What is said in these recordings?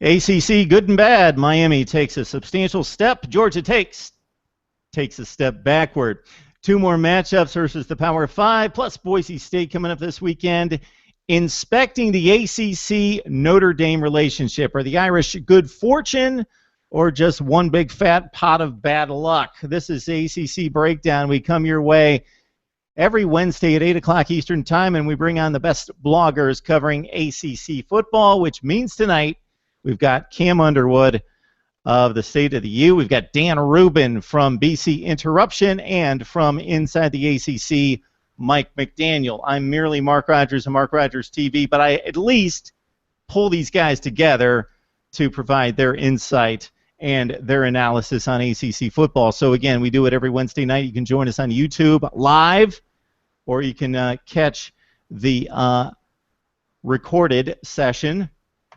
ACC, good and bad. Miami takes a substantial step. Georgia takes a step backward. Two more matchups versus the Power Five, plus Boise State coming up this weekend. Inspecting the ACC Notre Dame relationship. Are the Irish good fortune or just one big fat pot of bad luck? This is ACC Breakdown. We come your way every Wednesday at 8 o'clock Eastern Time, and we bring on the best bloggers covering ACC football, which means tonight we've got Cam Underwood of the State of the U. We've got Dan Rubin from BC Interruption, and from inside the ACC, Mike McDaniel. I'm merely Mark Rogers of MarkRogersTV, but I at least pull these guys together to provide their insight and their analysis on ACC football. So again, we do it every Wednesday night. You can join us on YouTube live, or you can catch the recorded session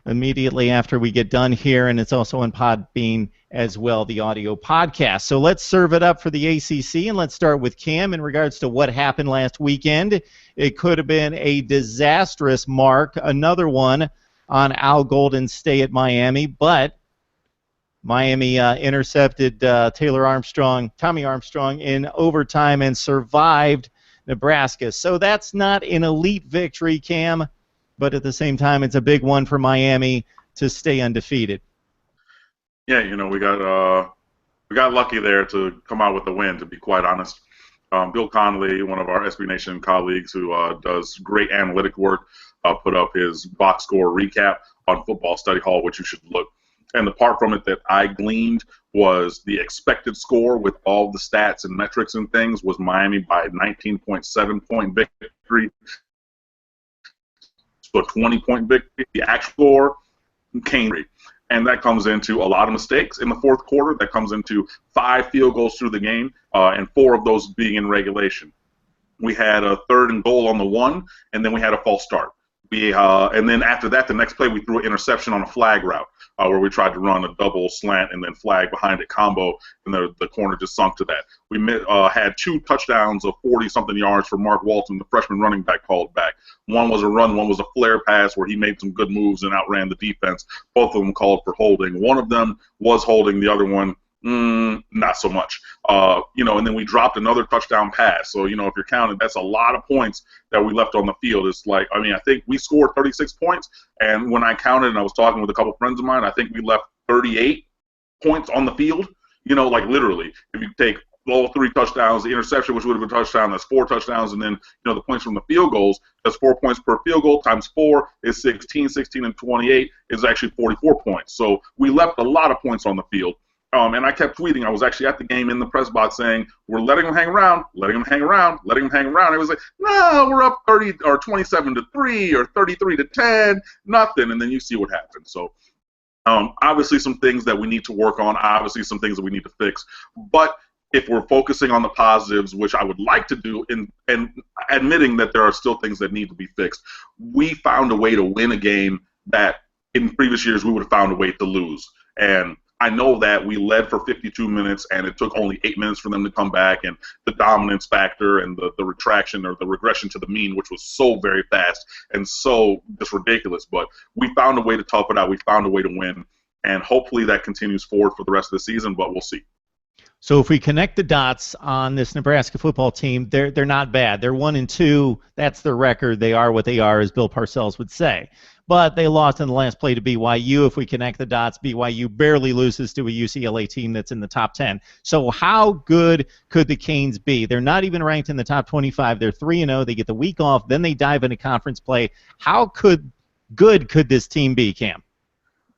immediately after we get done here, and it's also on Podbean as well, the audio podcast. So let's serve it up for the ACC, and let's start with Cam in regards to what happened last weekend. It could have been a disastrous mark, another one on Al Golden Stay at Miami, but Miami intercepted Tommy Armstrong in overtime and survived Nebraska. So that's not an elite victory, Cam, but at the same time, it's a big one for Miami to stay undefeated. Yeah, we got lucky there to come out with the win, to be quite honest. Bill Connolly, one of our SB Nation colleagues who does great analytic work, put up his box score recap on Football Study Hall, which you should look. And the part from it that I gleaned was the expected score with all the stats and metrics and things was Miami by 19.7-point victory. So a 20-point victory. The actual score came, and that comes into a lot of mistakes in the fourth quarter. That comes into 5 field goals through the game, and 4 of those being in regulation. We had a 3rd and goal on the 1, and then we had a false start. And then after that, the next play, we threw an interception on a flag route where we tried to run a double slant and then flag behind it combo, and the corner just sunk to that. We had 2 touchdowns of 40-something yards for Mark Walton, the freshman running back, called back. One was a run, one was a flare pass where he made some good moves and outran the defense. Both of them called for holding. One of them was holding, the other one not so much. And then we dropped another touchdown pass. So, if you're counting, that's a lot of points that we left on the field. It's like, I think we scored 36 points, and when I counted and I was talking with a couple friends of mine, I think we left 38 points on the field. Like literally, if you take all 3 touchdowns, the interception, which would have been a touchdown, that's 4 touchdowns, and then, the points from the field goals, that's 4 points per field goal, times 4 is 16, 16 and 28 is actually 44 points. So we left a lot of points on the field. And I kept tweeting. I was actually at the game in the press box saying, we're letting them hang around, letting them hang around, letting them hang around. It was like, no, we're up 30 or 27-3 or 33-10, nothing. And then you see what happened. So obviously some things that we need to work on, obviously some things that we need to fix. But if we're focusing on the positives, which I would like to do, and admitting that there are still things that need to be fixed, we found a way to win a game that in previous years we would have found a way to lose. And I know that we led for 52 minutes, and it took only 8 minutes for them to come back, and the dominance factor and the retraction or the regression to the mean, which was so very fast and so just ridiculous. But we found a way to tough it out. We found a way to win, and hopefully that continues forward for the rest of the season, but we'll see. So if we connect the dots on this Nebraska football team, they're not bad. They're 1-2. That's their record. They are what they are, as Bill Parcells would say. But they lost in the last play to BYU. If we connect the dots, BYU barely loses to a UCLA team that's in the top 10. So how good could the Canes be? They're not even ranked in the top 25. They're 3-0. They get the week off. Then they dive into conference play. How good could this team be, Cam?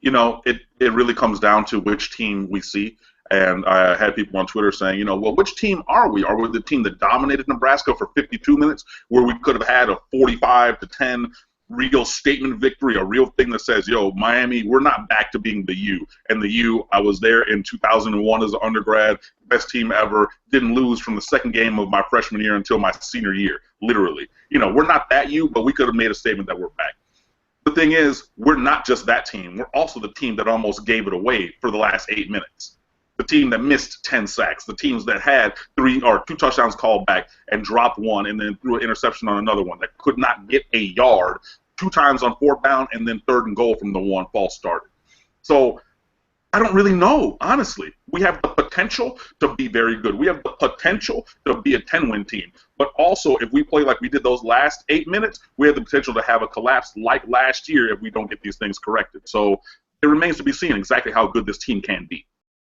It really comes down to which team we see. And I had people on Twitter saying, well, which team are we? Are we the team that dominated Nebraska for 52 minutes, where we could have had a 45-10 real statement victory, a real thing that says, Miami, we're not back to being the U. And the U, I was there in 2001 as an undergrad, best team ever, didn't lose from the second game of my freshman year until my senior year, literally. We're not that U, but we could have made a statement that we're back. The thing is, we're not just that team. We're also the team that almost gave it away for the last 8 minutes. The team that missed 10 sacks, the teams that had 2 touchdowns called back and dropped one and then threw an interception on another one, that could not get a yard 2 times on 4th down and then 3rd and goal from the one false started. So I don't really know, honestly. We have the potential to be very good. We have the potential to be a 10-win team. But also, if we play like we did those last 8 minutes, we have the potential to have a collapse like last year if we don't get these things corrected. So it remains to be seen exactly how good this team can be.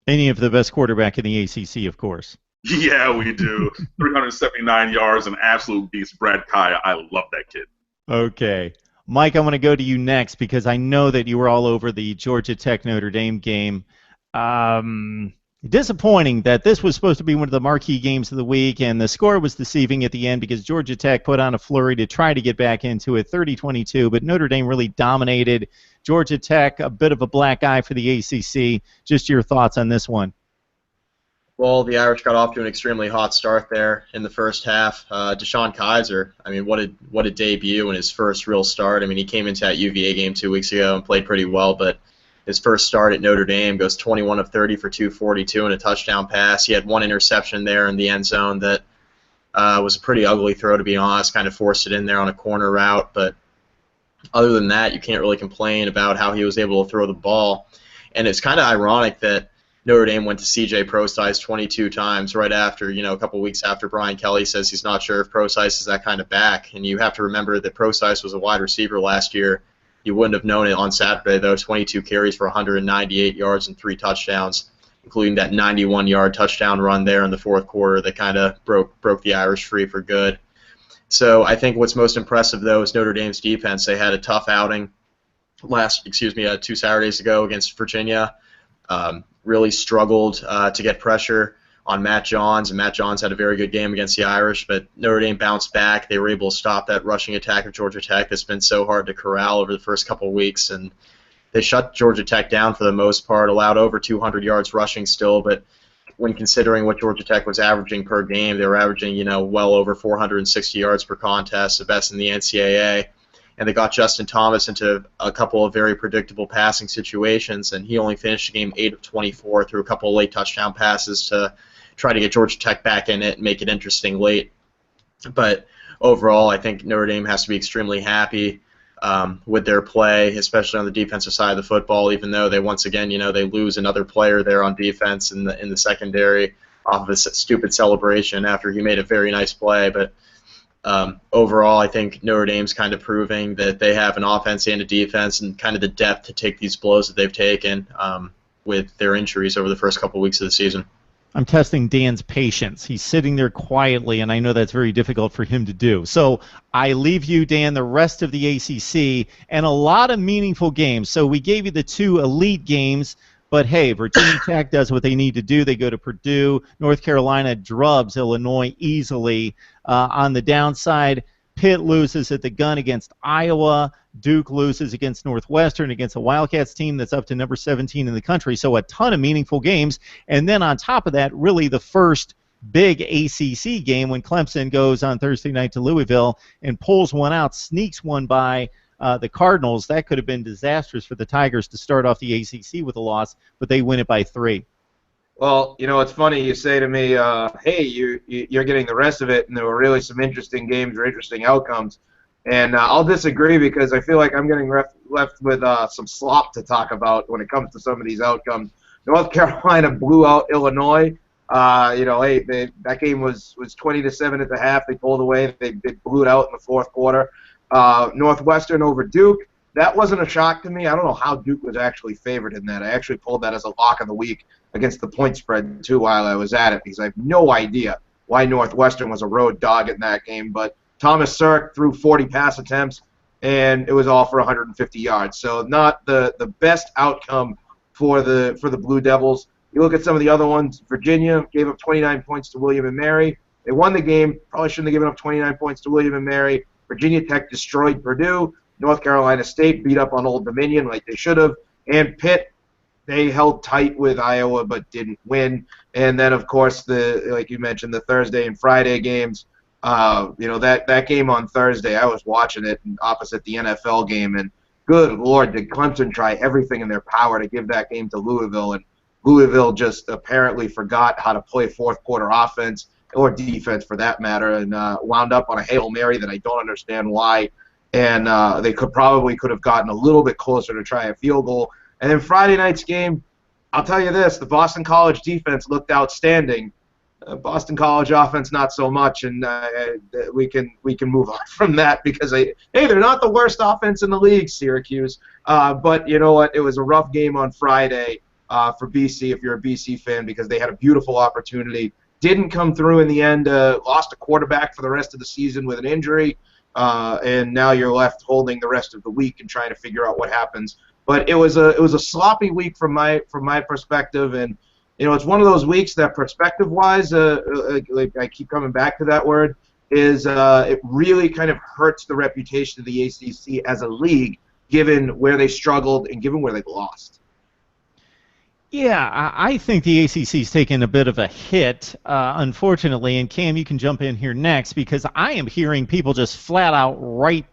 And you have the best quarterback in the ACC, of course. Yeah, we do. 379 yards, an absolute beast. Brad Kaya, I love that kid. Okay. Mike, I want to go to you next because I know that you were all over the Georgia Tech Notre Dame game. Disappointing that this was supposed to be one of the marquee games of the week, and the score was deceiving at the end because Georgia Tech put on a flurry to try to get back into it, 30-22, but Notre Dame really dominated. Georgia Tech, a bit of a black eye for the ACC. Just your thoughts on this one. Well, the Irish got off to an extremely hot start there in the first half. Deshaun Kaiser, I mean, what a debut in his first real start. I mean, he came into that UVA game 2 weeks ago and played pretty well, but his first start at Notre Dame goes 21 of 30 for 242 and a touchdown pass. He had one interception there in the end zone that was a pretty ugly throw, to be honest, kind of forced it in there on a corner route. But other than that, you can't really complain about how he was able to throw the ball. And it's kind of ironic that Notre Dame went to C.J. Prosise 22 times right after, a couple weeks after Brian Kelly says he's not sure if Prosise is that kind of back. And you have to remember that Prosise was a wide receiver last year. You wouldn't have known it on Saturday, though. 22 carries for 198 yards and 3 touchdowns, including that 91-yard touchdown run there in the fourth quarter that kind of broke the Irish free for good. So I think what's most impressive, though, is Notre Dame's defense. They had a tough outing 2 Saturdays ago against Virginia. Really struggled to get pressure on Matt Johns, and Matt Johns had a very good game against the Irish, but Notre Dame bounced back. They were able to stop that rushing attack of Georgia Tech that's been so hard to corral over the first couple of weeks, and they shut Georgia Tech down for the most part, allowed over 200 yards rushing still, but when considering what Georgia Tech was averaging per game, they were averaging, well over 460 yards per contest, the best in the NCAA. And they got Justin Thomas into a couple of very predictable passing situations, and he only finished the game 8 of 24 through a couple of late touchdown passes to try to get Georgia Tech back in it and make it interesting late. But overall, I think Notre Dame has to be extremely happy with their play, especially on the defensive side of the football, even though they once again, they lose another player there on defense in the secondary off of a stupid celebration after he made a very nice play. But overall, I think Notre Dame's kind of proving that they have an offense and a defense and kind of the depth to take these blows that they've taken with their injuries over the first couple of weeks of the season. I'm testing Dan's patience. He's sitting there quietly, and I know that's very difficult for him to do. So I leave you, Dan, the rest of the ACC, and a lot of meaningful games. So we gave you the 2 elite games, but hey, Virginia Tech does what they need to do. They go to Purdue. North Carolina drubs Illinois easily. On the downside, Pitt loses at the gun against Iowa. Duke loses against Northwestern, against a Wildcats team that's up to number 17 in the country. So a ton of meaningful games. And then on top of that, really the first big ACC game when Clemson goes on Thursday night to Louisville and pulls one out, sneaks one by the Cardinals. That could have been disastrous for the Tigers to start off the ACC with a loss, but they win it by 3. Well, it's funny you say to me, hey, you're getting the rest of it, and there were really some interesting games or interesting outcomes. And I'll disagree because I feel like I'm getting left with some slop to talk about when it comes to some of these outcomes. North Carolina blew out Illinois. Hey, that game was 20-7 at the half. They pulled away. They blew it out in the fourth quarter. Northwestern over Duke. That wasn't a shock to me. I don't know how Duke was actually favored in that. I actually pulled that as a lock of the week against the point spread, too, while I was at it, because I have no idea why Northwestern was a road dog in that game. But Thomas Sirk threw 40 pass attempts, and it was all for 150 yards. So not the best outcome for the Blue Devils. You look at some of the other ones. Virginia gave up 29 points to William & Mary. They won the game. Probably shouldn't have given up 29 points to William & Mary. Virginia Tech destroyed Purdue. North Carolina State beat up on Old Dominion like they should have. And Pitt, they held tight with Iowa but didn't win. And then, of course, like you mentioned, the Thursday and Friday games. That game on Thursday, I was watching it opposite the NFL game, and good Lord, did Clemson try everything in their power to give that game to Louisville, and Louisville just apparently forgot how to play fourth quarter offense or defense for that matter, and wound up on a Hail Mary that I don't understand why. And they could have gotten a little bit closer to try a field goal. And then Friday night's game, I'll tell you this, the Boston College defense looked outstanding. Boston College offense not so much, and we can move on from that because hey, they're not the worst offense in the league, Syracuse. But you know what? It was a rough game on Friday for BC if you're a BC fan because they had a beautiful opportunity. Didn't come through in the end. Lost a quarterback for the rest of the season with an injury, and now you're left holding the rest of the week and trying to figure out what happens. But it was a sloppy week from my perspective, and you know, it's one of those weeks that perspective-wise, like I keep coming back to that word, is it really kind of hurts the reputation of the ACC as a league, given where they struggled and given where they lost. Yeah, I think the ACC's taken a bit of a hit, unfortunately. And Cam, you can jump in here next because I am hearing people just flat out write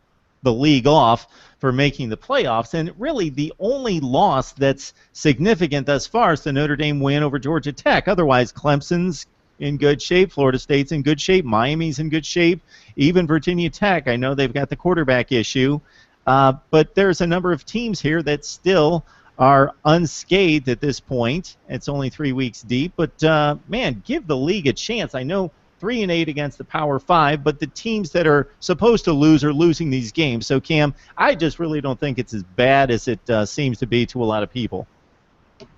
the league off for making the playoffs, and really the only loss that's significant thus far is the Notre Dame win over Georgia Tech. Otherwise, Clemson's in good shape, Florida State's in good shape, Miami's in good shape, even Virginia Tech. I know they've got the quarterback issue, but there's a number of teams here that still are unscathed at this point. It's only 3 weeks deep, but man, give the league a chance. I know 3-8 against the Power 5, but the teams that are supposed to lose are losing these games. So, Cam, I just really don't think it's as bad as it seems to be to a lot of people.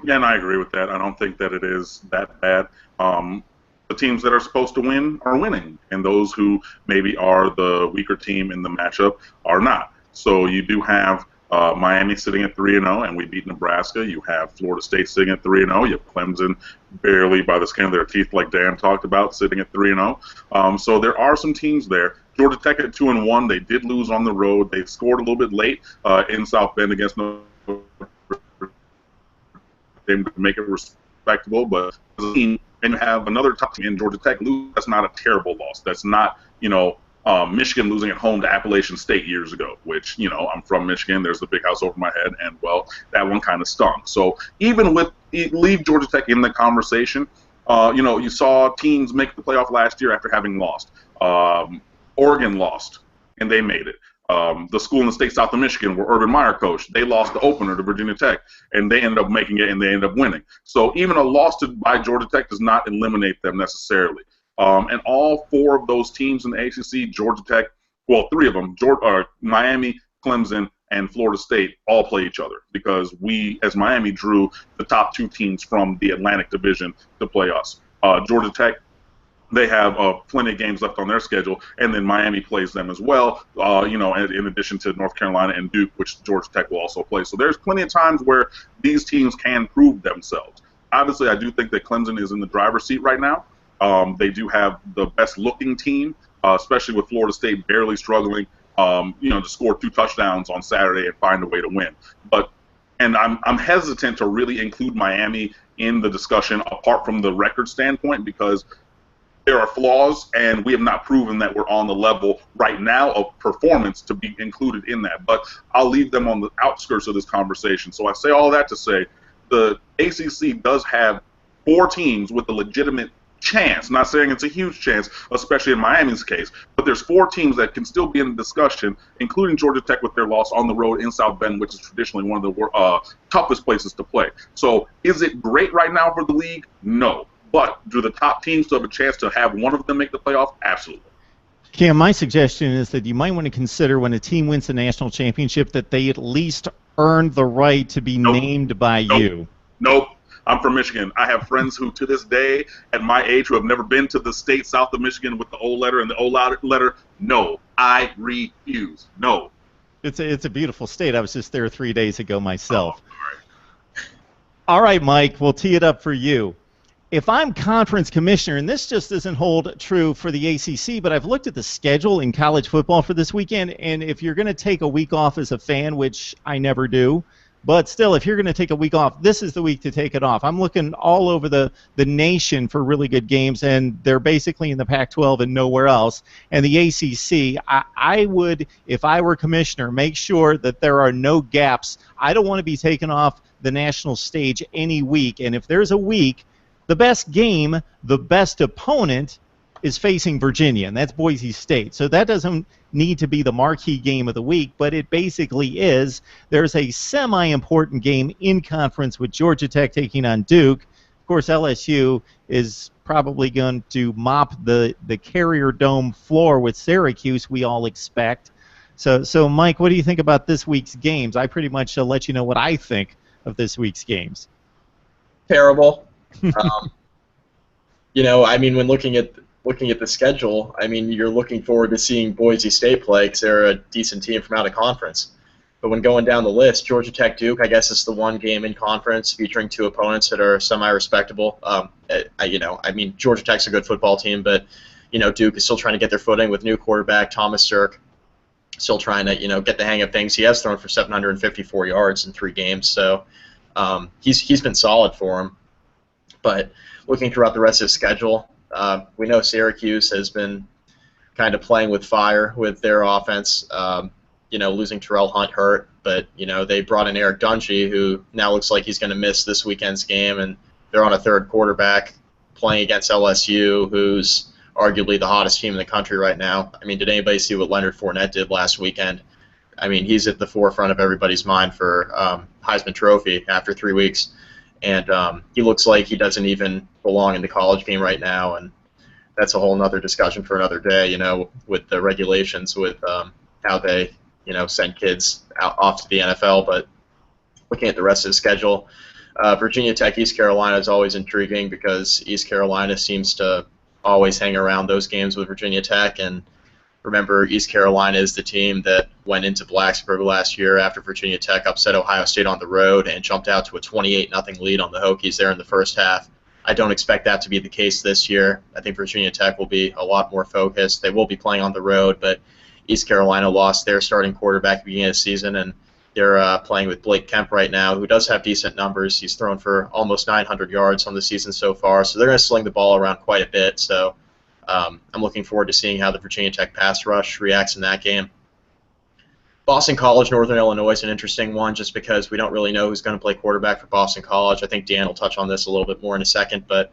Yeah, and I agree with that. I don't think that it is that bad. The teams that are supposed to win are winning, and those who maybe are the weaker team in the matchup are not. So you do have Miami sitting at 3-0, and we beat Nebraska. You have Florida State sitting at 3-0. You have Clemson barely by the skin of their teeth, like Dan talked about, sitting at 3-0. So there are some teams there. Georgia Tech at 2-1. They did lose on the road. They scored a little bit late in South Bend against Notre Dame to make it respectable. But as a team, and you have another top team in Georgia Tech lose. That's not a terrible loss. That's not, Michigan losing at home to Appalachian State years ago, which, I'm from Michigan. There's the big house over my head, and, well, that one kind of stung. So even leave Georgia Tech in the conversation. You saw teams make the playoff last year after having lost. Oregon lost, and they made it. The school in the state south of Michigan where Urban Meyer coached, they lost the opener to Virginia Tech, and they ended up making it, and they ended up winning. So even a loss by Georgia Tech does not eliminate them necessarily. And all four of those teams in the ACC, Georgia Tech, well, three of them, Miami, Clemson, and Florida State, all play each other because we, as Miami, drew the top two teams from the Atlantic Division to play us. Georgia Tech, they have plenty of games left on their schedule, and then Miami plays them as well, in addition to North Carolina and Duke, which Georgia Tech will also play. So there's plenty of times where these teams can prove themselves. Obviously, I do think that Clemson is in the driver's seat right now. They do have the best-looking team, especially with Florida State barely struggling, to score 2 touchdowns on Saturday and find a way to win. And I'm hesitant to really include Miami in the discussion apart from the record standpoint because there are flaws, and we have not proven that we're on the level right now of performance to be included in that. But I'll leave them on the outskirts of this conversation. So I say all that to say the ACC does have 4 teams with a legitimate chance, not saying it's a huge chance, especially in Miami's case, but there's 4 teams that can still be in the discussion, including Georgia Tech with their loss on the road in South Bend, which is traditionally one of the toughest places to play. So is it great right now for the league? No. But do the top teams still have a chance to have one of them make the playoff? Absolutely. Cam, my suggestion is that you might want to consider when a team wins the national championship that they at least earned the right to be named by you. Nope. I'm from Michigan. I have friends who, to this day, at my age, who have never been to the state south of Michigan with the O letter and the O letter. No, I refuse. No. It's a beautiful state. I was just there 3 days ago myself. All right, Mike, we'll tee it up for you. If I'm conference commissioner, and this just doesn't hold true for the ACC, but I've looked at the schedule in college football for this weekend, and if you're going to take a week off as a fan, which I never do, but still, if you're going to take a week off, this is the week to take it off. I'm looking all over the nation for really good games, and they're basically in the Pac-12 and nowhere else. And the ACC, I would, if I were commissioner, make sure that there are no gaps. I don't want to be taken off the national stage any week. And if there's a week, the best game, the best opponent is facing Virginia, and that's Boise State. So that doesn't need to be the marquee game of the week, but it basically is. There's a semi-important game in conference with Georgia Tech taking on Duke. Of course, LSU is probably going to mop the Carrier Dome floor with Syracuse, we all expect. So, Mike, what do you think about this week's games? I pretty much let you know what I think of this week's games. Terrible. I mean, when looking at the schedule, I mean, you're looking forward to seeing Boise State play because they're a decent team from out of conference. But when going down the list, Georgia Tech Duke, I guess is the one game in conference featuring two opponents that are semi-respectable. I mean, Georgia Tech's a good football team, but Duke is still trying to get their footing with new quarterback Thomas Sirk. Still trying to get the hang of things. He has thrown for 754 yards in 3 games, so he's been solid for him. But looking throughout the rest of the schedule, we know Syracuse has been kind of playing with fire with their offense. Losing Terrell Hunt hurt, but they brought in Eric Dungy, who now looks like he's going to miss this weekend's game, and they're on a third quarterback playing against LSU, who's arguably the hottest team in the country right now. I mean, did anybody see what Leonard Fournette did last weekend? I mean, he's at the forefront of everybody's mind for Heisman Trophy after 3 weeks, and he looks like he doesn't even belong in the college game right now, and that's a whole other discussion for another day, with the regulations, with how they send kids off to the NFL. But looking at the rest of the schedule, Virginia Tech, East Carolina is always intriguing because East Carolina seems to always hang around those games with Virginia Tech. And remember, East Carolina is the team that went into Blacksburg last year after Virginia Tech upset Ohio State on the road and jumped out to a 28-0 lead on the Hokies there in the first half. I don't expect that to be the case this year. I think Virginia Tech will be a lot more focused. They will be playing on the road, but East Carolina lost their starting quarterback at the beginning of the season, and they're playing with Blake Kemp right now, who does have decent numbers. He's thrown for almost 900 yards on the season so far, so they're going to sling the ball around quite a bit. So I'm looking forward to seeing how the Virginia Tech pass rush reacts in that game. Boston College, Northern Illinois is an interesting one just because we don't really know who's going to play quarterback for Boston College. I think Dan will touch on this a little bit more in a second, but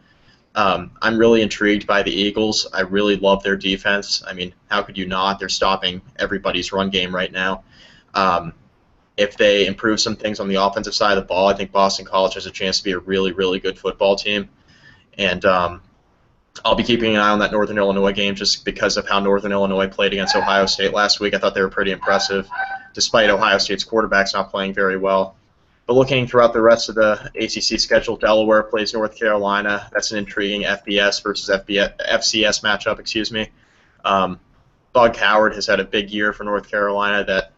I'm really intrigued by the Eagles. I really love their defense. I mean, how could you not? They're stopping everybody's run game right now. If they improve some things on the offensive side of the ball, I think Boston College has a chance to be a really, really good football team. And I'll be keeping an eye on that Northern Illinois game just because of how Northern Illinois played against Ohio State last week. I thought they were pretty impressive, despite Ohio State's quarterbacks not playing very well. But looking throughout the rest of the ACC schedule, Delaware plays North Carolina. That's an intriguing FBS versus FCS matchup, excuse me. Bug Howard has had a big year for North Carolina, that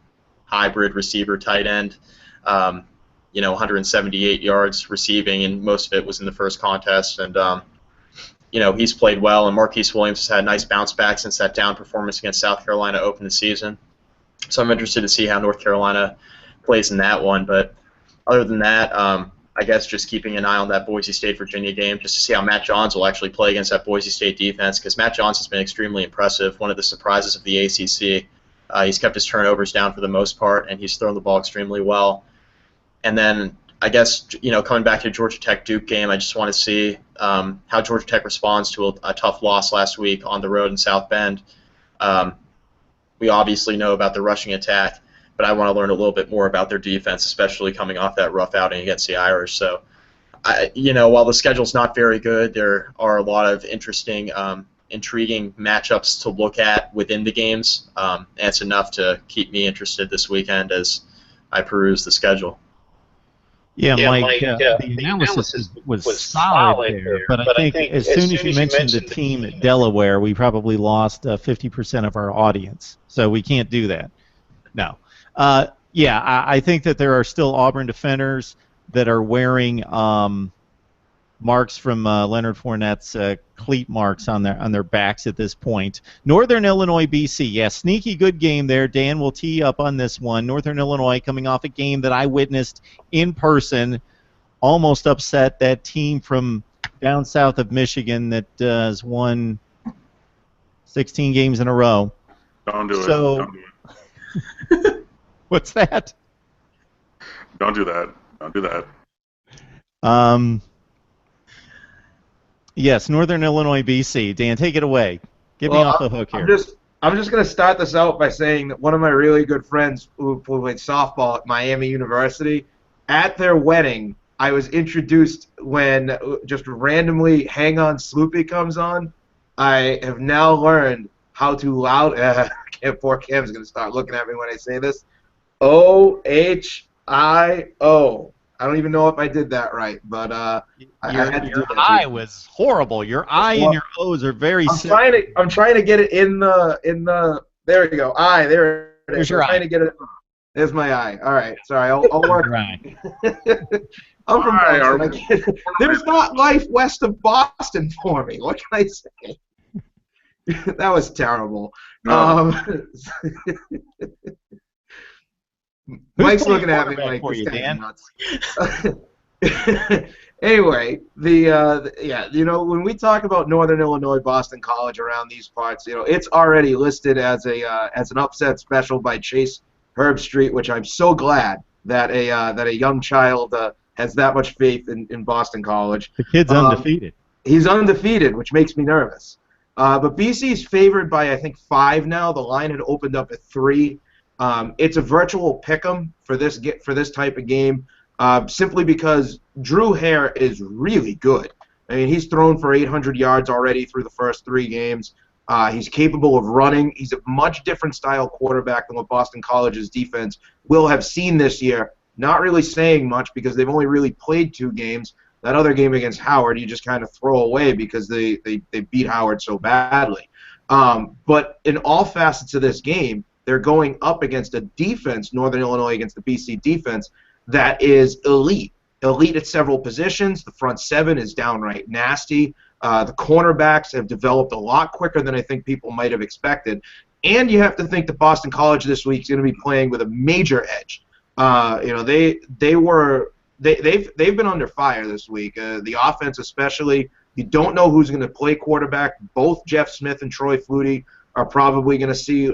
hybrid receiver tight end. 178 yards receiving, and most of it was in the first contest. And, he's played well, and Marquise Williams has had a nice bounce back since that down performance against South Carolina opened the season. So I'm interested to see how North Carolina plays in that one. But other than that, I guess just keeping an eye on that Boise State-Virginia game just to see how Matt Johns will actually play against that Boise State defense, because Matt Johns has been extremely impressive, one of the surprises of the ACC. He's kept his turnovers down for the most part, and he's thrown the ball extremely well. And then I guess, coming back to the Georgia Tech-Duke game, I just want to see how Georgia Tech responds to a tough loss last week on the road in South Bend. We obviously know about the rushing attack, but I want to learn a little bit more about their defense, especially coming off that rough outing against the Irish. So, while the schedule's not very good, there are a lot of interesting, intriguing matchups to look at within the games, and it's enough to keep me interested this weekend as I peruse the schedule. Yeah, Mike, the analysis was solid there, but I think as soon as you mentioned the team at Delaware, we probably lost 50% of our audience, so we can't do that. No. I think that there are still Auburn defenders that are wearing marks from Leonard Fournette's cleat marks on their backs at this point. Northern Illinois, BC, sneaky good game there. Dan will tee up on this one. Northern Illinois coming off a game that I witnessed in person, almost upset that team from down south of Michigan that has won 16 games in a row. Don't do it. Don't do it. What's that? Don't do that. Don't do that. Yes, Northern Illinois, BC. Dan, take it away. Get me off the hook here. I'm just going to start this out by saying that one of my really good friends who played softball at Miami University, at their wedding, I was introduced when just randomly Hang On Sloopy comes on. I have now learned how to poor Cam's going to start looking at me when I say this. OHIO. I don't even know if I did that right, but I had to do your that. I was horrible. Your I and your O's are very similar. I'm trying to get it in the. There we go. There it is. There's your I'm trying I. to get it. There's my I. All right. Sorry. I'll work. Right. I'm from Boston. There's not life west of Boston for me. What can I say? That was terrible. No. Mike's looking at me like for you, this Dan. nuts. Anyway, when we talk about Northern Illinois Boston College around these parts, it's already listed as an upset special by Chase Herbstreit, which I'm so glad that a young child has that much faith in Boston College. The kid's undefeated. He's undefeated, which makes me nervous. But BC's favored by, I think, 5 now. The line had opened up at 3. It's a virtual pick'em for this type of game, simply because Drew Hare is really good. I mean, he's thrown for 800 yards already through the first 3 games. He's capable of running. He's a much different style quarterback than what Boston College's defense will have seen this year. Not really saying much because they've only really played 2 games. That other game against Howard, you just kind of throw away because they beat Howard so badly. But in all facets of this game, they're going up against a defense, Northern Illinois against the BC defense, that is elite. Elite at several positions. The front 7 is downright nasty. The cornerbacks have developed a lot quicker than I think people might have expected. And you have to think that Boston College this week is going to be playing with a major edge. They've been under fire this week. The offense especially. You don't know who's going to play quarterback. Both Jeff Smith and Troy Flutie are probably going to see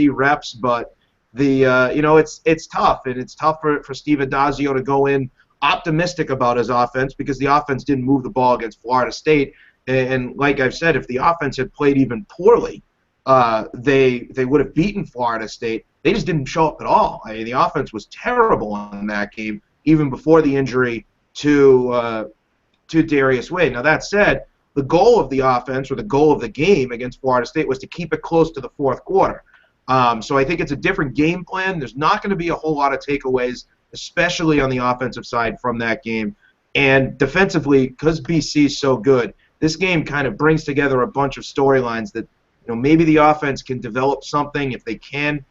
reps, but it's tough, and it's tough for Steve Adazio to go in optimistic about his offense because the offense didn't move the ball against Florida State. And like I've said, if the offense had played even poorly, they would have beaten Florida State. They just didn't show up at all. I mean, the offense was terrible in that game, even before the injury to Darius Wade. Now that said, the goal of the offense or the goal of the game against Florida State was to keep it close to the 4th quarter. So I think it's a different game plan. There's not going to be a whole lot of takeaways, especially on the offensive side from that game. And defensively, because BC is so good, this game kind of brings together a bunch of storylines that maybe the offense can develop something. If they can,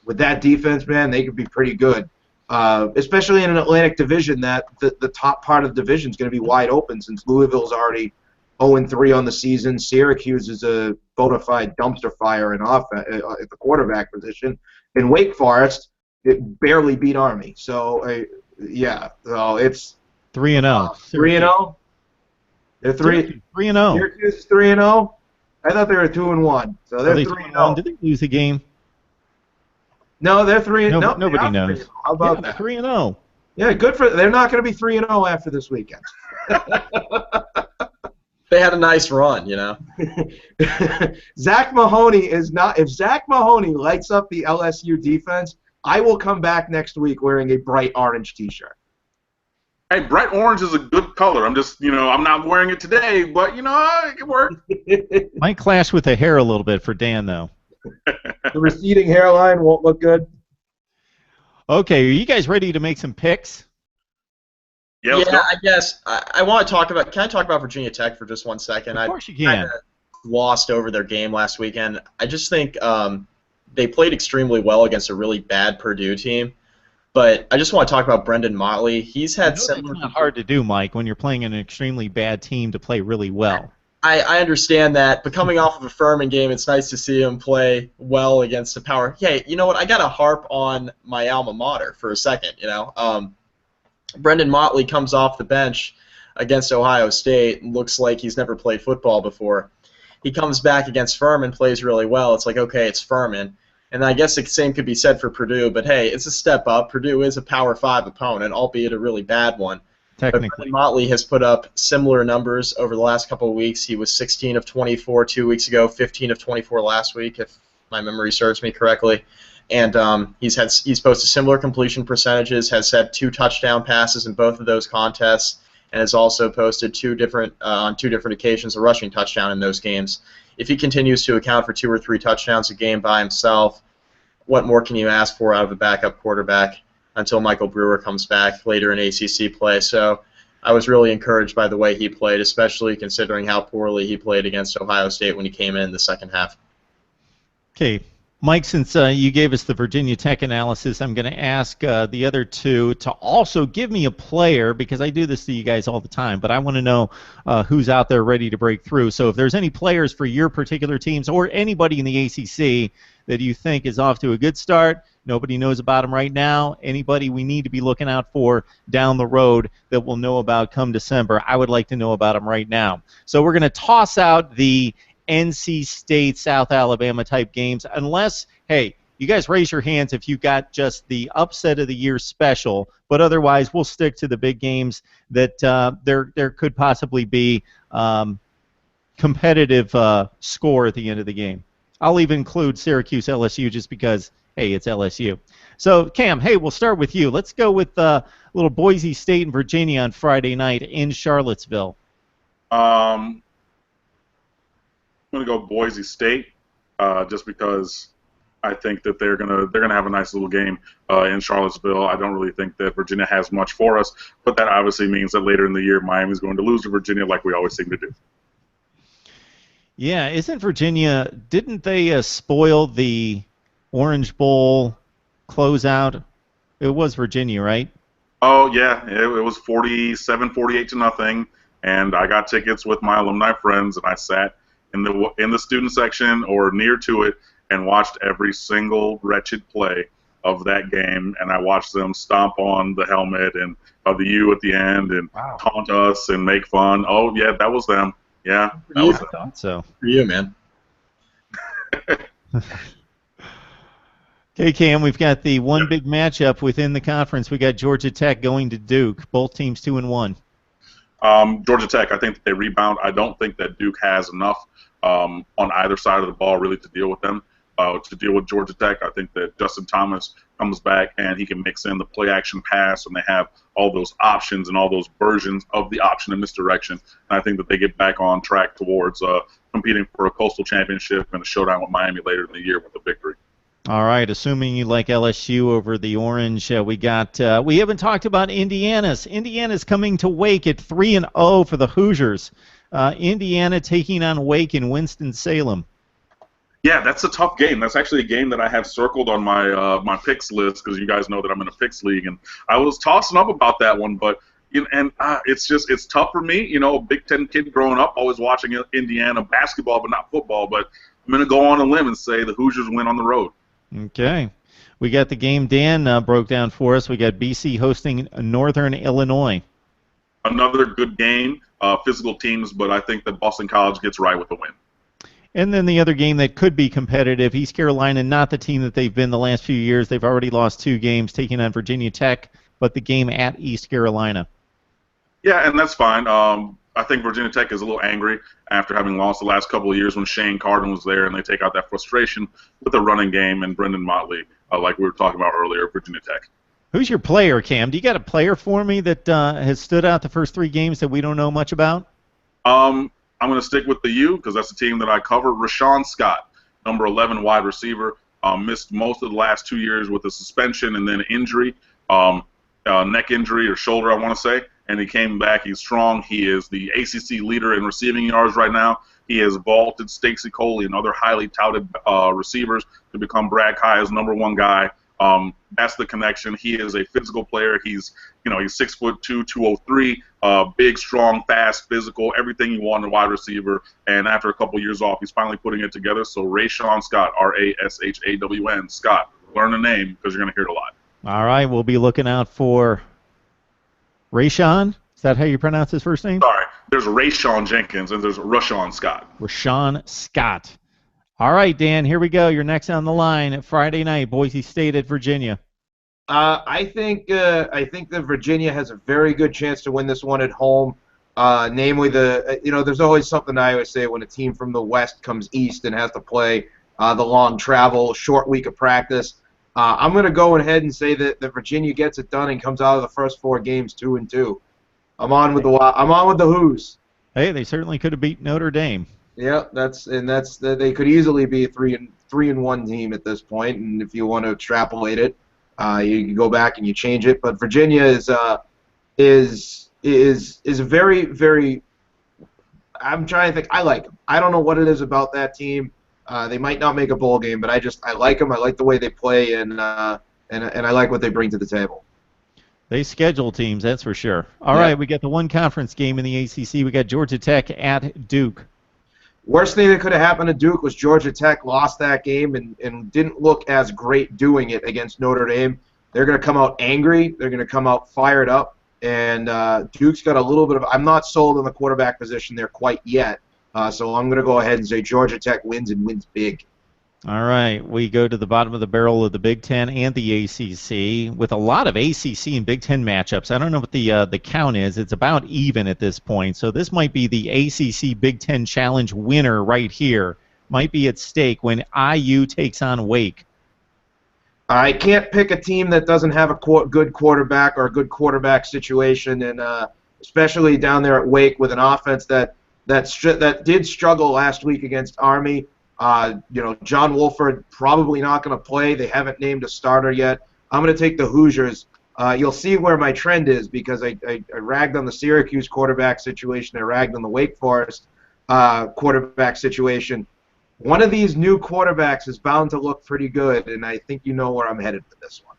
with that defense, man, they could be pretty good. Especially in an Atlantic division that the top part of the division is going to be wide open since Louisville's already 0-3 on the season. Syracuse is a bona fide dumpster fire at the quarterback position. In Wake Forest, it barely beat Army. So, so it's 3-0. 3-0? They're 3-0. Syracuse is 3-0? I thought they were 2-1. So they're 3-0. Did they lose a game? No, they're 3-0. No, nobody knows. 3-0. How about that? 3-0. Yeah, good for. They're not going to be 3-0 after this weekend. They had a nice run, Zach Mahoney is not. If Zach Mahoney lights up the LSU defense, I will come back next week wearing a bright orange T-shirt. Hey, bright orange is a good color. I'm just, I'm not wearing it today, but it can work. Might clash with the hair a little bit for Dan, though. The receding hairline won't look good. Okay, are you guys ready to make some picks? Yeah, I guess I want to talk about. Can I talk about Virginia Tech for just 1 second? Of course you can. I lost over their game last weekend. I just think they played extremely well against a really bad Purdue team. But I just want to talk about Brendan Motley. He's had similar. It's not hard to do, Mike, when you're playing an extremely bad team to play really well. I understand that, but coming off of a Furman game, it's nice to see him play well against a power. Hey, you know what? I got to harp on my alma mater for a second. Brendan Motley comes off the bench against Ohio State and looks like he's never played football before. He comes back against Furman, plays really well. It's like, okay, it's Furman. And I guess the same could be said for Purdue, but hey, it's a step up. Purdue is a Power 5 opponent, albeit a really bad one. technically. Motley has put up similar numbers over the last couple of weeks. He was 16 of 24 2 weeks ago, 15 of 24 last week, if my memory serves me correctly. And he's posted similar completion percentages, has had 2 touchdown passes in both of those contests, and has also posted on two different occasions a rushing touchdown in those games. If he continues to account for 2 or 3 touchdowns a game by himself, what more can you ask for out of a backup quarterback until Michael Brewer comes back later in ACC play? So I was really encouraged by the way he played, especially considering how poorly he played against Ohio State when he came in the second half. Okay. Mike, since you gave us the Virginia Tech analysis, I'm going to ask the other two to also give me a player, because I do this to you guys all the time, but I want to know who's out there ready to break through. So if there's any players for your particular teams or anybody in the ACC that you think is off to a good start, nobody knows about them right now, anybody we need to be looking out for down the road that we'll know about come December, I would like to know about them right now. So we're going to toss out the NC State, South Alabama type games, unless, hey, you guys raise your hands if you got just the upset of the year special, but otherwise we'll stick to the big games that there could possibly be competitive score at the end of the game. I'll even include Syracuse LSU just because, hey, it's LSU. So, Cam, hey, we'll start with you. Let's go with little Boise State and Virginia on Friday night in Charlottesville. I'm going to go Boise State just because I think that they're gonna have a nice little game in Charlottesville. I don't really think that Virginia has much for us, but that obviously means that later in the year Miami's going to lose to Virginia like we always seem to do. Yeah, isn't Virginia, didn't they spoil the Orange Bowl closeout? It was Virginia, right? Oh, yeah, it was 47-48 to nothing, and I got tickets with my alumni friends, and I sat in the student section or near to it and watched every single wretched play of that game, and I watched them stomp on the helmet and the U at the end and taunt us and make fun. Oh, yeah, that was them. Yeah, that was them. I thought so. For you, man. Okay, Cam, we've got the one big matchup within the conference. We got Georgia Tech going to Duke. Both teams 2-1. Georgia Tech, I think that they rebound. I don't think that Duke has enough on either side of the ball really to deal with them. To deal with Georgia Tech, I think that Justin Thomas comes back and he can mix in the play-action pass, and they have all those options and all those versions of the option and misdirection. And I think that they get back on track towards competing for a Coastal Championship and a showdown with Miami later in the year with a victory. All right, assuming you like LSU over the Orange, we haven't talked about Indiana's. Indiana's coming to Wake at 3-0 for the Hoosiers. Indiana taking on Wake in Winston-Salem. Yeah, that's a tough game. That's actually a game that I have circled on my my picks list because you guys know that I'm in a picks league, and I was tossing up about that one, but it's tough for me. You know, a Big Ten kid growing up, always watching Indiana basketball but not football. But I'm going to go on a limb and say the Hoosiers win on the road. Okay. We got the game Dan broke down for us. We got BC hosting Northern Illinois. Another good game, physical teams, but I think that Boston College gets right with the win. And then the other game that could be competitive, East Carolina, not the team that they've been the last few years. They've already lost 2 games, taking on Virginia Tech, but the game at East Carolina. Yeah, and that's fine. I think Virginia Tech is a little angry after having lost the last couple of years when Shane Carden was there, and they take out that frustration with the running game and Brendan Motley, like we were talking about earlier, Virginia Tech. Who's your player, Cam? Do you got a player for me that has stood out the first 3 games that we don't know much about? I'm going to stick with the U because that's the team that I cover. Rashawn Scott, number 11 wide receiver, missed most of the last 2 years with a suspension and then injury, neck injury or shoulder, I want to say. And he came back. He's strong. He is the ACC leader in receiving yards right now. He has vaulted Stacey Coley and other highly touted receivers to become Brad Kaya's number 1 guy. That's the connection. He is a physical player. He's 6'2", 203, big, strong, fast, physical, everything you want in a wide receiver. And after a couple years off, he's finally putting it together. So Rashawn Scott, Rashawn Scott. Learn the name because you're going to hear it a lot. All right, we'll be looking out for Rashawn. Is that how you pronounce his first name? Sorry, there's Rashawn Jenkins and there's Rashawn Scott. Rashawn Scott. All right, Dan, here we go. You're next on the line at Friday night, Boise State at Virginia. I think that Virginia has a very good chance to win this one at home. Namely, there's always something I always say when a team from the West comes east and has to play the long travel, short week of practice. I'm going to go ahead and say that Virginia gets it done and comes out of the first 4 games 2-2. I'm on with the Hoos. Hey, they certainly could have beat Notre Dame. Yeah, they could easily be a 3-1 team at this point, and if you want to extrapolate it, you can go back and you change it. But Virginia is a very, very. I'm trying to think. I like them. I don't know what it is about that team. They might not make a bowl game, but I like them. I like the way they play, and I like what they bring to the table. They schedule teams, that's for sure. All right, we got the one conference game in the ACC. We got Georgia Tech at Duke. Worst thing that could have happened to Duke was Georgia Tech lost that game and didn't look as great doing it against Notre Dame. They're going to come out angry. They're going to come out fired up. And Duke's got a little bit of – I'm not sold on the quarterback position there quite yet. So I'm going to go ahead and say Georgia Tech wins and wins big. All right, we go to the bottom of the barrel of the Big Ten and the ACC with a lot of ACC and Big Ten matchups. I don't know what the count is. It's about even at this point. So this might be the ACC Big Ten Challenge winner right here. Might be at stake when IU takes on Wake. I can't pick a team that doesn't have a good quarterback or a good quarterback situation, and especially down there at Wake with an offense that did struggle last week against Army. John Wolford probably not going to play. They haven't named a starter yet. I'm going to take the Hoosiers. You'll see where my trend is because I ragged on the Syracuse quarterback situation. I ragged on the Wake Forest quarterback situation. One of these new quarterbacks is bound to look pretty good, and I think you know where I'm headed with this one.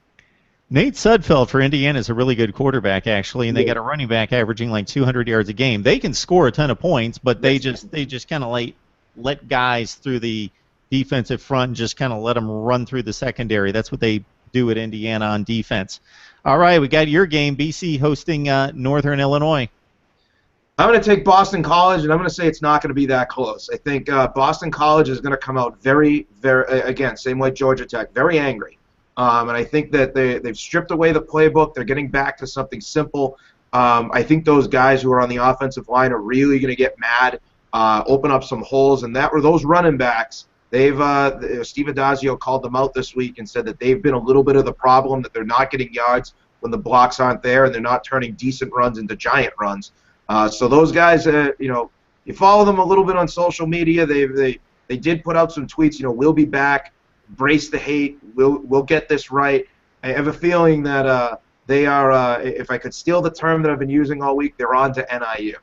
Nate Sudfeld for Indiana is a really good quarterback, actually, and they got a running back averaging like 200 yards a game. They can score a ton of points, but they just kind of let guys through the defensive front and just kind of let them run through the secondary. That's what they do at Indiana on defense. All right, we got your game, BC hosting Northern Illinois. I'm going to take Boston College, and I'm going to say it's not going to be that close. I think Boston College is going to come out very, very, again, same like Georgia Tech, very angry. And I think that they've stripped away the playbook. They're getting back to something simple. I think those guys who are on the offensive line are really going to get mad, open up some holes, and those running backs, Steve Adazio called them out this week and said that they've been a little bit of the problem, that they're not getting yards when the blocks aren't there, and they're not turning decent runs into giant runs. So those guys, you follow them a little bit on social media. They did put out some tweets. We'll be back. Brace the hate. We'll get this right. I have a feeling that they are. If I could steal the term that I've been using all week, they're on to NIU.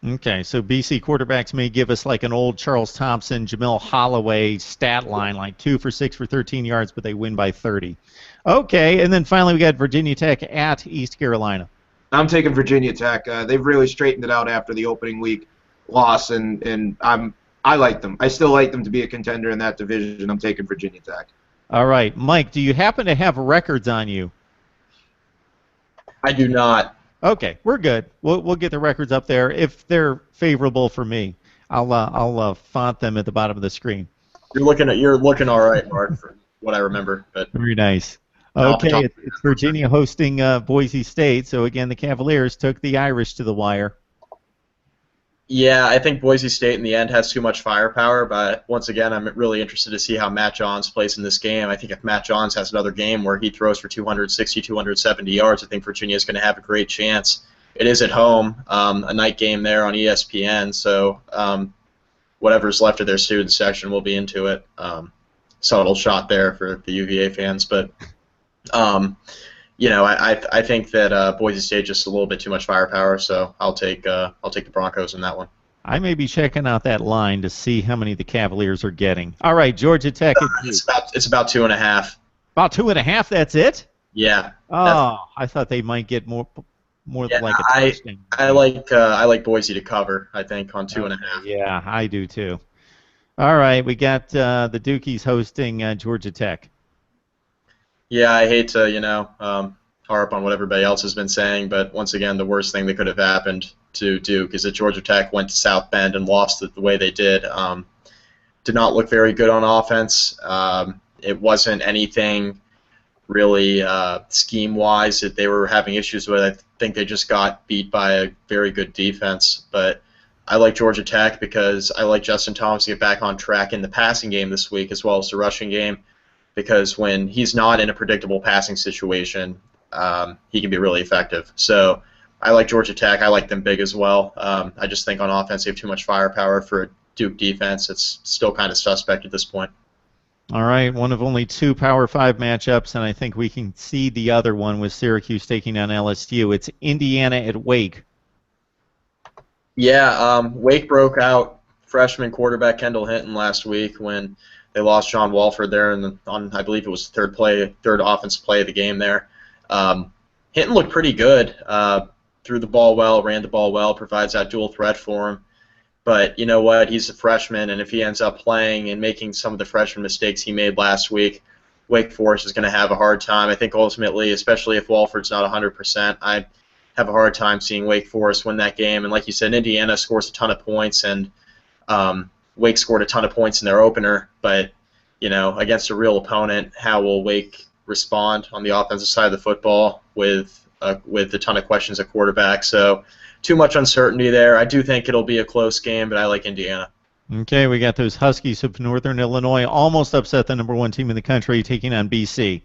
Okay, so BC quarterbacks may give us like an old Charles Thompson, Jamil Holloway stat line, like 2 for 6 for 13 yards, but they win by 30. Okay, and then finally we got Virginia Tech at East Carolina. I'm taking Virginia Tech. They've really straightened it out after the opening week loss, and I like them. I still like them to be a contender in that division. I'm taking Virginia Tech. All right, Mike, do you happen to have records on you? I do not. Okay, we're good. We'll get the records up there if they're favorable for me. I'll font them at the bottom of the screen. You're looking all right, Mark, for what I remember. But very nice. Okay, it's Virginia hosting Boise State. So again, the Cavaliers took the Irish to the wire. Yeah, I think Boise State in the end has too much firepower, but once again, I'm really interested to see how Matt Johns plays in this game. I think if Matt Johns has another game where he throws for 260, 270 yards, I think Virginia is going to have a great chance. It is at home, a night game there on ESPN, so whatever's left of their student section will be into it. Subtle shot there for the UVA fans, but I think that Boise State just a little bit too much firepower, so I'll take the Broncos in that one. I may be checking out that line to see how many the Cavaliers are getting. All right, Georgia Tech. It's about 2.5. About 2.5. That's it? Yeah. Oh, I thought they might get more than like a touchdown. I like Boise to cover. I think on 2.5. Yeah, I do too. All right, we got the Dukies hosting Georgia Tech. Yeah, I hate to, harp on what everybody else has been saying, but once again, the worst thing that could have happened to Duke is that Georgia Tech went to South Bend and lost it the way they did. Did not look very good on offense. It wasn't anything really scheme-wise that they were having issues with. I think they just got beat by a very good defense. But I like Georgia Tech because I like Justin Thomas to get back on track in the passing game this week as well as the rushing game, because when he's not in a predictable passing situation, he can be really effective. So I like Georgia Tech. I like them big as well. I just think on offense they have too much firepower for a Duke defense. It's still kind of suspect at this point. All right, one of only 2 Power 5 matchups, and I think we can see the other one with Syracuse taking on LSU. It's Indiana at Wake. Yeah, Wake broke out freshman quarterback Kendall Hinton last week when they lost John Walford there on I believe it was the third offensive play of the game there. Hinton looked pretty good. Threw the ball well, ran the ball well, provides that dual threat for him. But you know what? He's a freshman, and if he ends up playing and making some of the freshman mistakes he made last week, Wake Forest is going to have a hard time. I think ultimately, especially if Walford's not 100%, I have a hard time seeing Wake Forest win that game. And like you said, Indiana scores a ton of points, and Wake scored a ton of points in their opener. But you know, against a real opponent, how will Wake respond on the offensive side of the football with a ton of questions at quarterback? So too much uncertainty there. I do think it'll be a close game, but I like Indiana. Okay, we got those Huskies of Northern Illinois almost upset the #1 team in the country, taking on BC.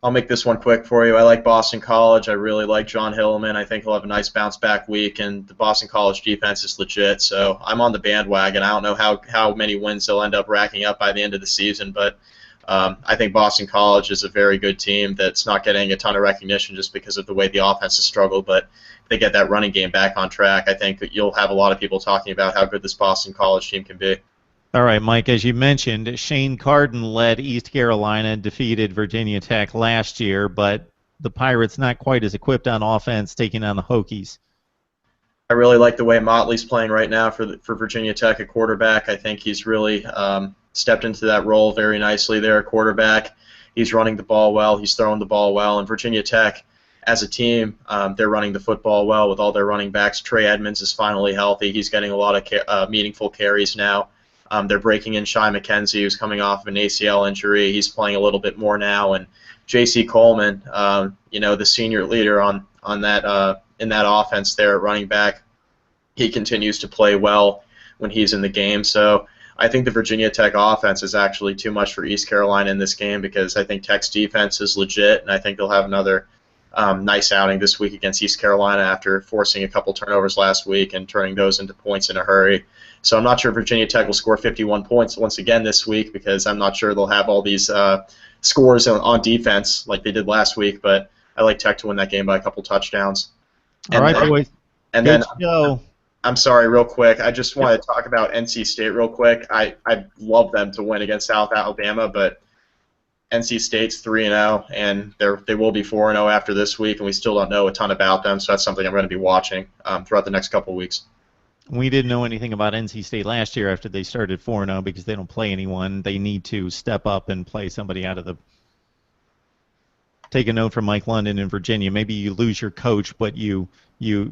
I'll make this one quick for you. I like Boston College. I really like John Hillman. I think he'll have a nice bounce-back week, and the Boston College defense is legit. So I'm on the bandwagon. I don't know how many wins they'll end up racking up by the end of the season, but I think Boston College is a very good team that's not getting a ton of recognition just because of the way the offense has struggled. But if they get that running game back on track, I think that you'll have a lot of people talking about how good this Boston College team can be. All right, Mike, as you mentioned, Shane Carden led East Carolina and defeated Virginia Tech last year, but the Pirates not quite as equipped on offense, taking on the Hokies. I really like the way Motley's playing right now for Virginia Tech at quarterback. I think he's really stepped into that role very nicely there at quarterback. He's running the ball well. He's throwing the ball well. And Virginia Tech, as a team, they're running the football well with all their running backs. Trey Edmonds is finally healthy. He's getting a lot of meaningful carries now. They're breaking in Shy McKenzie, who's coming off of an ACL injury. He's playing a little bit more now. And J.C. Coleman, the senior leader on that in that offense there at running back, he continues to play well when he's in the game. So I think the Virginia Tech offense is actually too much for East Carolina in this game, because I think Tech's defense is legit, and I think they'll have another nice outing this week against East Carolina after forcing a couple turnovers last week and turning those into points in a hurry. So I'm not sure Virginia Tech will score 51 points once again this week, because I'm not sure they'll have all these scores on defense like they did last week, but I like Tech to win that game by a couple touchdowns. All right, boys. And Good then show. I'm sorry, real quick. I just want to talk about NC State real quick. I love them to win against South Alabama, but NC State's 3-0, and they will be 4-0 after this week, and we still don't know a ton about them, so that's something I'm going to be watching throughout the next couple of weeks. We didn't know anything about NC State last year after they started 4-0 because they don't play anyone. They need to step up and play somebody out of the... Take a note from Mike London in Virginia. Maybe you lose your coach, but you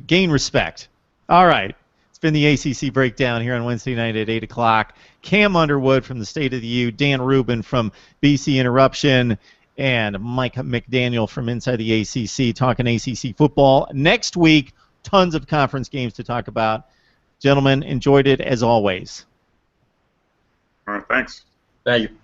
gain respect. All right. It's been the ACC Breakdown here on Wednesday night at 8 o'clock. Cam Underwood from the State of the U, Dan Rubin from BC Interruption, and Mike McDaniel from Inside the ACC talking ACC football. Next week, tons of conference games to talk about. Gentlemen, enjoyed it as always. All right, thanks. Thank you.